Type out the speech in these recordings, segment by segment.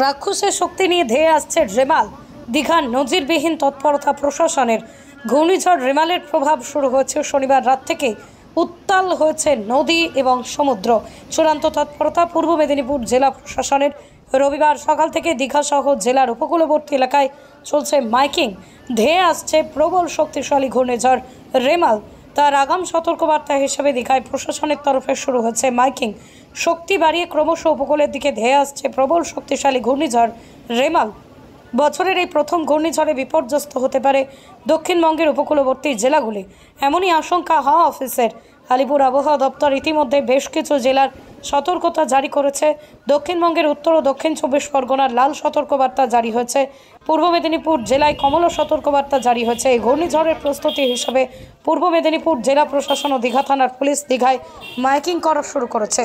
রাক্ষসের শক্তি নিয়ে ধেয়ে আসছে রেমাল। দীঘার নজিরবিহীন তৎপরতা প্রশাসনের। ঘূর্ণিঝড় রেমালের প্রভাব শুরু হয়েছে শনিবার রাত থেকে। উত্তাল হয়েছে নদী এবং সমুদ্র। চূড়ান্ত তৎপরতা পূর্ব মেদিনীপুর জেলা প্রশাসনের। রবিবার সকাল থেকে দীঘা সহ জেলার উপকূলবর্তী এলাকায় চলছে মাইকিং। ধেয়ে আসছে প্রবল শক্তিশালী ঘূর্ণিঝড় রেমাল। তার আগাম সতর্কবার্তা হিসেবে দীঘায় প্রশাসনের তরফে শুরু হচ্ছে মাইকিং। শক্তি বাড়িয়ে ক্রমশ উপকূলের দিকে ধেয়ে আসছে প্রবল শক্তিশালী ঘূর্ণিঝড় রেমাল। বছরের এই প্রথম ঘূর্ণিঝড়ে বিপর্যস্ত হতে পারে দক্ষিণবঙ্গের উপকূলবর্তী জেলাগুলি, এমনই আশঙ্কা হাওয়া অফিসের। আলিপুর আবহাওয়া দপ্তর ইতিমধ্যে বেশ কিছু জেলার সতর্কতা জারি করেছে। দক্ষিণবঙ্গের উত্তর ও দক্ষিণ 24 পরগনার লাল সতর্কবার্তা জারি হয়েছে। পূর্ব মেদিনীপুর জেলায় কমলা সতর্কবার্তা জারি হয়েছে। এই ঘূর্ণিঝড়ের প্রস্তুতি হিসেবে পূর্ব মেদিনীপুর জেলা প্রশাসন ও দীঘা থানার পুলিশ দীঘায় মাইকিং করা শুরু করেছে।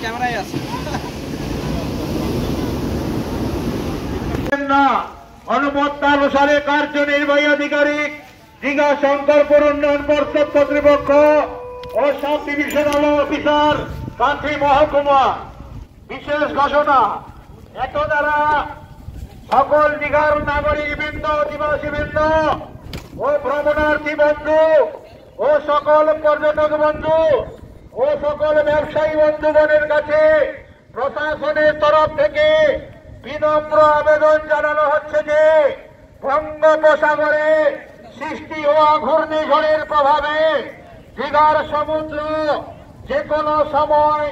ক্যামেরায় আছে অনুমতানুসারে কার্যনির্বাহী আধিকারিক দীঘা শঙ্করপুর উন্নয়ন পর্ষদ কর্তৃপক্ষ ও সাব ডিভিশনাল অফিসার কাঁথি মহকুমা বিশেষ ঘোষণা। এত দ্বারা সকল দীঘার নাগরিক বৃন্দ, অধিবাসী বৃন্দ ও ভ্রমণার্থী বন্ধু ও সকল পর্যটক বন্ধু ও সকল ব্যবসায়ী বন্ধুগণের কাছে প্রশাসনের তরফ থেকে বিনম্র আবেদন জানানো হচ্ছে যে বঙ্গোপসাগরে সৃষ্টি হওয়া ঘূর্ণিঝড়ের প্রভাবে দীঘার সমুদ্র যে কোনো সময়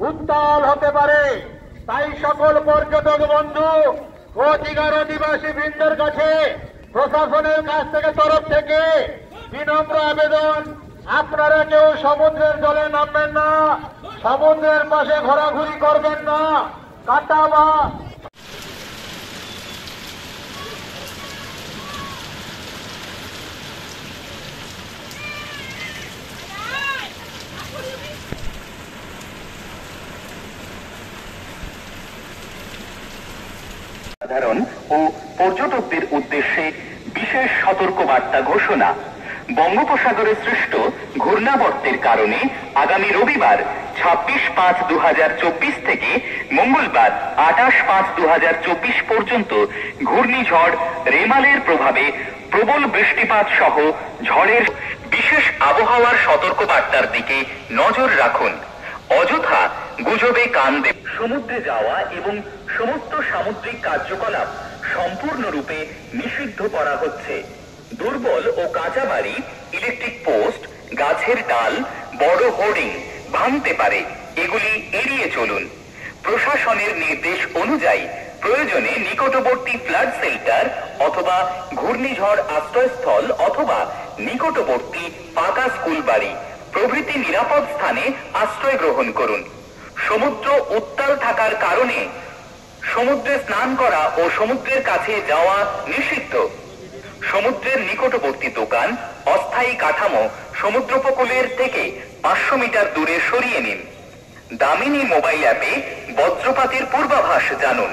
উত্তাল হতে পারে। তাই সকল পর্যটক বন্ধু ও দীঘার অধিবাসী বৃন্দের কাছে প্রশাসনের কাছ থেকে তরফ থেকে বিনম্র আবেদন, আপনারা কেউ সমুদ্রের জলে নামবেন না, সমুদ্রের পাশে ঘোরাঘুরি করবেন না। কাটা বা সাধারণ ও পর্যটকদের উদ্দেশ্যে বিশেষ সতর্কবার্তা ঘোষণা। বঙ্গোপসাগরে সৃষ্ট ঘূর্ণাবর্তের কারণে আগামী রবিবার 26/5/2024 থেকে মঙ্গলবার 28/5/2024 পর্যন্ত ঘূর্ণিঝড় রেমালের প্রভাবে প্রবল বৃষ্টিপাত সহ ঝড়ের বিশেষ আবহাওয়ার সতর্কবার্তার দিকে নজর রাখুন। অযথা গুজবে কান দেব। সমুদ্রে যাওয়া এবং সমস্ত সামুদ্রিক কার্যকলাপ সম্পূর্ণরূপে নিষিদ্ধ করা হচ্ছে। দুর্বল ও কাঁচা বাড়ি, ইলেকট্রিক পোস্ট, গাছের ডাল, বড় হোর্ডিং ভাঙতে পারে, এগুলি এড়িয়ে চলুন। প্রশাসনের নির্দেশ অনুযায়ী প্রয়োজনে নিকটবর্তী ফ্লাড শেল্টার অথবা ঘূর্ণিঝড় আশ্রয়স্থল অথবা নিকটবর্তী পাকা স্কুল বাড়ি প্রভৃতি নিরাপদ স্থানে আশ্রয় গ্রহণ করুন। সমুদ্র উত্তাল থাকার কারণে সমুদ্রে স্নান করা ও সমুদ্রের কাছে যাওয়া নিষিদ্ধ। সমুদ্রের নিকটবর্তী দোকান, অস্থায়ী কাঠামো সমুদ্র উপকূলের থেকে 500 মিটার দূরে সরিয়ে নিন। দামিনী মোবাইল অ্যাপে বজ্রপাতের পূর্বাভাস জানুন।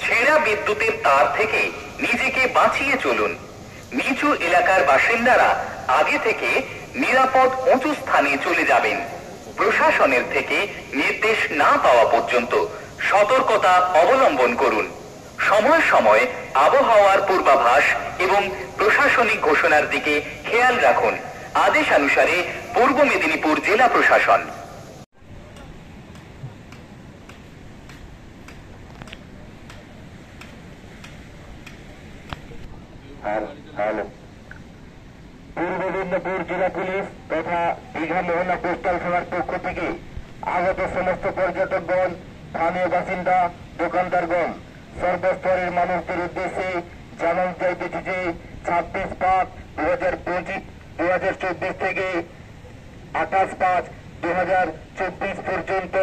ছেঁড়া বিদ্যুতের তার থেকে নিজেকে বাঁচিয়ে চলুন। নিচু এলাকার বাসিন্দারা আগে থেকে নিরাপদ উঁচু স্থানে চলে যাবেন। প্রশাসনের থেকে নির্দেশ না পাওয়া পর্যন্ত সতর্কতা অবলম্বন করুন। সময় সময় আবহাওয়ার পূর্বাভাস এবং প্রশাসনিক ঘোষণার দিকে খেয়াল রাখুন। আদেশানুসারে পূর্ব মেদিনীপুর জেলা প্রশাসন। পূর্ব মেদিনীপুর জেলা পুলিশ তথা দীঘা মোহনা কোস্টাল থানার পক্ষ থেকে আগত সমস্ত পর্যটকগণ, স্থানীয় বাসিন্দা, দোকানদারগণ, সর্বস্তরের মানুষদের উদ্দেশ্যে জানানো যাইতেছে যে 26/5/2024 থেকে 28/5/2024 পর্যন্ত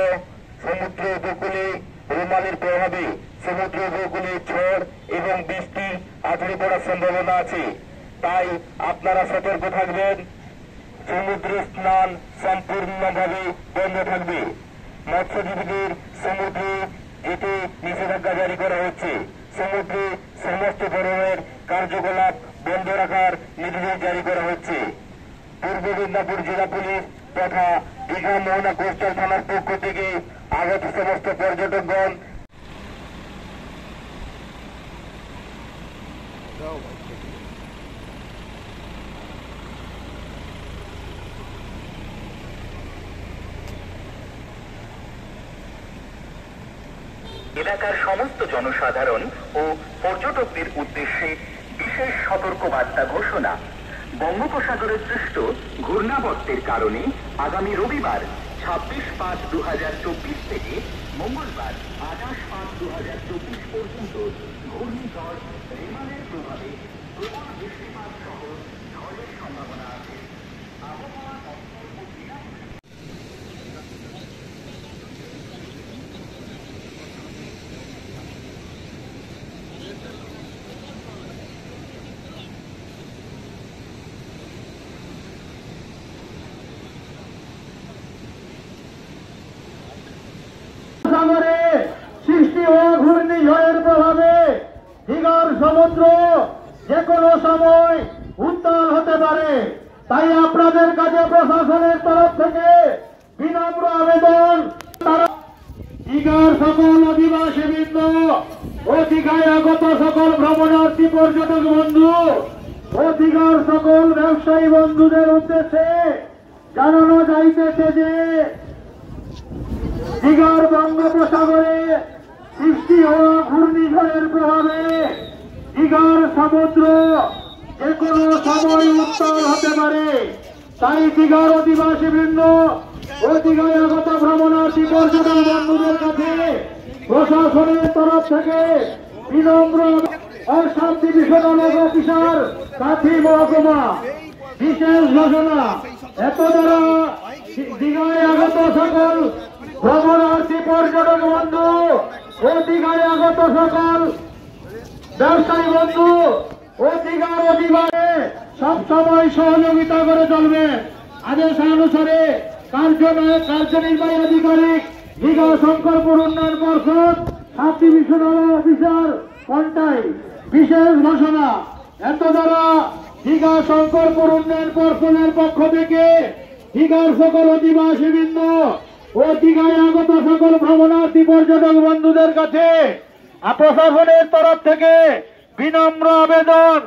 সমুদ্র উপকূলে রেমালের প্রভাবে সমুদ্র উপকূলে ঝড় এবং বৃষ্টি আছড়ে পড়ার সম্ভাবনা আছে। তাই আপনারা সতর্ক থাকবেন। সমুদ্র স্নান সম্পূর্ণভাবে বন্ধ থাকবে। মৎস্যজীবীদের সমুদ্রে যেতে নিষেধাজ্ঞা জারি করা হচ্ছে। সমুদ্রে সমস্ত ধরনের কার্যকলাপ বন্ধ রাখার নির্দেশ জারি করা হচ্ছে। পূর্ব মেদিনীপুর জেলা পুলিশ তথা দীঘা মোহনা কোস্টাল থানার পক্ষ থেকে আগত সমস্ত পর্যটকগণ এলাকার সমস্ত জনসাধারণ ও পর্যটকদের উদ্দেশ্যে বিশেষ সতর্কবার্তা ঘোষণা। বঙ্গোপসাগরে সৃষ্ট ঘূর্ণাবর্তের কারণে আগামী রবিবার 26/5/2024 থেকে মঙ্গলবার 28/5/2024 পর্যন্ত ঘূর্ণিঝড় রেমালের প্রভাবে প্রবল বৃষ্টিপাত সহ ঝড়ের সম্ভাবনা আছে। আবহাওয়া দপ্তর ও জেলা সাগরে সৃষ্টি হওয়া ঘূর্ণিঝড়ের প্রভাবে দীঘার সমুদ্র যে কোনো সময় উত্তাল হতে পারে। তাই আপনাদের কাছে প্রশাসনের তরফ থেকে বিনম্র আবেদন, তারা দীঘার সকল অধিবাসীবৃন্দ ও দীঘায় আগত সকল ভ্রমণার্থী পর্যটক বন্ধু ও দীঘার সকল ব্যবসায়ী বন্ধুদের উদ্দেশ্যে জানানো যাইতেছে যে দীঘার বঙ্গোপসাগরে সৃষ্টি হওয়া ঘূর্ণিঝড়ের প্রভাবে দীঘার সমুদ্র যে কোনো সময় উত্তাল হতে পারে। তাই দীঘার অধিবাসীবৃন্দ ও দীঘায় আগত ভ্রমণার্থী পর্যটক বন্ধুদের কাছে প্রশাসনের তরফ থেকে বিনম্র ও সাব ডিভিশনাল অফিসার কাথি মহকুমা বিশেষ ঘোষণা। এত দ্বারা দীঘায় আগত সকল ভ্রমণার্থী পর্যটক বন্ধু ও দীঘায় আগত সকল ব্যবসায়ী বন্ধু ও দীঘার অধিবাসে সবসময় সহযোগিতা করে চলবে। আদেশানুসারে কার্যনির্বাহী আধিকারিক দীঘা শঙ্করপুর উন্নয়ন পর্ষদ সাব ডিভিশনাল অফিসার কন্টাই বিশেষ ঘোষণা। এত দ্বারা দীঘা শঙ্করপুর উন্নয়ন পর্ষদের পক্ষ থেকে দীঘার সকল অধিবাসীবৃন্দ ও দীঘায় আগত সকল ভ্রমণার্থী পর্যটক বন্ধুদের কাছে প্রশাসনের তরফ থেকে বিনম্র আবেদন,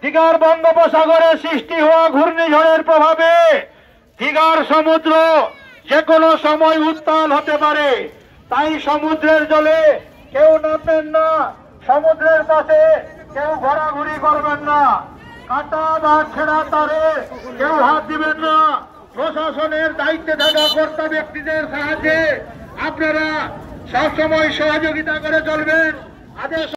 দীঘার বঙ্গোপসাগরে সৃষ্টি হওয়া ঘূর্ণিঝড়ের প্রভাবে দীঘার সমুদ্র যে কোনো সময় উত্তাল হতে পারে। তাই সমুদ্রের জলে কেউ নামবেন না, সমুদ্রের পাশে কেউ ঘোরাঘুরি করবেন না, কাঁটা বা ছেঁড়া তারে কেউ হাত দিবেন না। প্রশাসনের দায়িত্বে থাকা কর্তা ব্যক্তিদের সাহায্যে আপনারা সবসময় সহযোগিতা করে চলবেন। আদেশ